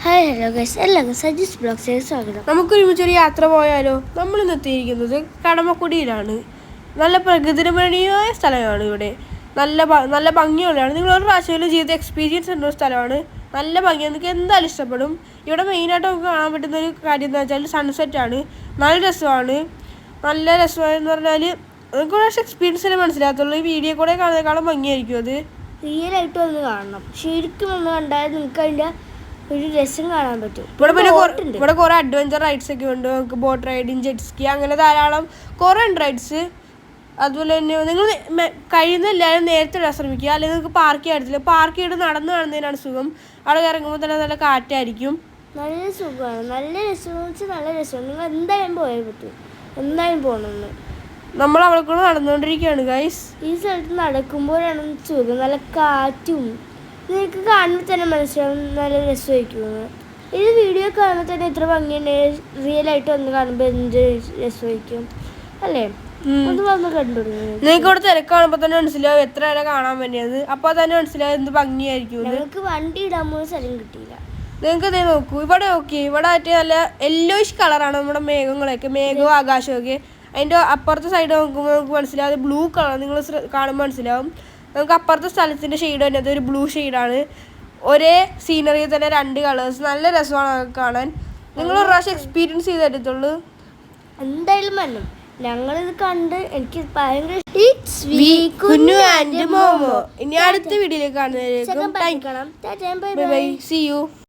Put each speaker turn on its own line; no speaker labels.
Hi hello guys, എല്ലാവർക്കും സജീസ് ബ്ലോഗ്സിലേക്ക് സ്വാഗതം.
നമുക്കൊരുമിച്ച് ഒരു യാത്ര പോയാലോ? നമ്മൾ ഇന്ന് എത്തിയിരിക്കുന്നത് കടമക്കുടിയിലാണ്. നല്ല പ്രകൃതിരമണീയമായ സ്ഥലമാണ്. ഇവിടെ നല്ല ഭംഗിയുള്ളതാണ്. നിങ്ങൾ ഒരു പ്രാവശ്യം ജീവിത എക്സ്പീരിയൻസ് ഉള്ള സ്ഥലമാണ്. നല്ല ഭംഗിയാണ്, നിങ്ങൾക്ക് എന്തായാലും ഇഷ്ടപ്പെടും. ഇവിടെ മെയിനായിട്ട് നമുക്ക് കാണാൻ പറ്റുന്ന ഒരു കാര്യം എന്താ വെച്ചാൽ സൺസെറ്റാണ്. നല്ല രസമാണ് എന്ന് പറഞ്ഞാൽ നിങ്ങൾക്ക് ഒരു പ്രാവശ്യം എക്സ്പീരിയൻസ് തന്നെ മനസ്സിലാകത്തുള്ളൂ. ഈ വീഡിയോ കൂടെ കാണുന്നതിനേക്കാളും ഭംഗിയായിരിക്കും അത്.
റിയലായിട്ട് ഒന്ന് കാണണം, ശരിക്കും ഒന്ന് കണ്ടാൽ നിങ്ങൾക്ക് അതിൻ്റെ ഒരു രസം കാണാൻ പറ്റും.
ഇവിടെ കുറെ അഡ്വഞ്ചർ റൈഡ്സ് ഒക്കെ ഉണ്ട്. നമുക്ക് ബോട്ട് റൈഡിങ്, ജെറ്റ് സ്കി, അങ്ങനെ ധാരാളം കുറെ ഉണ്ട് റൈഡ്സ്. അതുപോലെ തന്നെ നിങ്ങൾ കഴിയുന്ന എല്ലാവരും നേരത്തെ ഇടാൻ ശ്രമിക്കുക, അല്ലെങ്കിൽ നിങ്ങൾക്ക് പാർക്ക് ചെയ്യാൻ പാർക്ക് ചെയ്ത് നടന്നു കാണുന്നതിനാണ് സുഖം. അവിടെ ഇറങ്ങുമ്പോൾ തന്നെ നല്ല കാറ്റായിരിക്കും.
നല്ല സുഖമാണ്, നല്ല രസം. നല്ല രസമാണ്. നിങ്ങൾ എന്തായാലും പോയാൽ പറ്റും, എന്തായാലും പോകണമെന്ന്.
നമ്മൾ അവിടെ കൂടെ നടന്നുകൊണ്ടിരിക്കുകയാണ് ഗൈസ്.
ഈ സ്ഥലത്ത് നടക്കുമ്പോഴാണ് സുഖം, നല്ല കാറ്റും. നിങ്ങൾക്ക് കാണുമ്പോൾ തന്നെ മനസ്സിലാവും നല്ല രസമായിരിക്കുമെന്ന്. ഇത് വീഡിയോ കാണുമ്പോൾ തന്നെ എത്ര ഭംഗിയുണ്ട്. റിയലായിട്ട് വന്ന് കാണുമ്പോൾ എന്ത് രസമായിരിക്കും അല്ലേ? അത് വന്ന് കണ്ടുപിടിക്കും.
നിങ്ങൾക്ക് ഇവിടെ തിരക്ക് കാണുമ്പോൾ തന്നെ മനസ്സിലാവും എത്ര നേരം കാണാൻ വേണ്ടിയത്. അപ്പോൾ തന്നെ മനസ്സിലാവും എന്ത് ഭംഗിയായിരിക്കും.
നിങ്ങൾക്ക് വണ്ടി ഇടാൻ പോലും സ്ഥലം കിട്ടിയില്ല.
നിങ്ങൾക്ക് ഇതേ നോക്കൂ, ഇവിടെ നോക്കി, ഇവിടെ മറ്റേ നല്ല യെല്ലോയിഷ് കളറാണ് നമ്മുടെ മേഘങ്ങളൊക്കെ, മേഘവും ആകാശമൊക്കെ. അതിൻ്റെ അപ്പുറത്തെ സൈഡ് നോക്കുമ്പോൾ നമുക്ക് മനസ്സിലാവും അത് ബ്ലൂ കളർ. നിങ്ങൾ കാണുമ്പോൾ മനസ്സിലാവും. നമുക്ക് അപ്പുറത്തെ സ്ഥലത്തിൻ്റെ ഷെയ്ഡ് തന്നെ അതൊരു ബ്ലൂ ഷെയ്ഡാണ്. ഒരേ സീനറിയിൽ തന്നെ രണ്ട് കളേഴ്സ്. നല്ല രസമാണ് അതൊക്കെ കാണാൻ. നിങ്ങൾ ഒരു പ്രാവശ്യം എക്സ്പീരിയൻസ് ചെയ്തെടുത്തുള്ളൂ.
എന്തായാലും വരണം. ഞങ്ങളിത് കണ്ട് എനിക്ക് ഭയങ്കര.
ഇനി അടുത്ത വീഡിയോയിലേക്ക് കാണുന്നതിലേക്കും
കാണാം.
Bye bye, see U.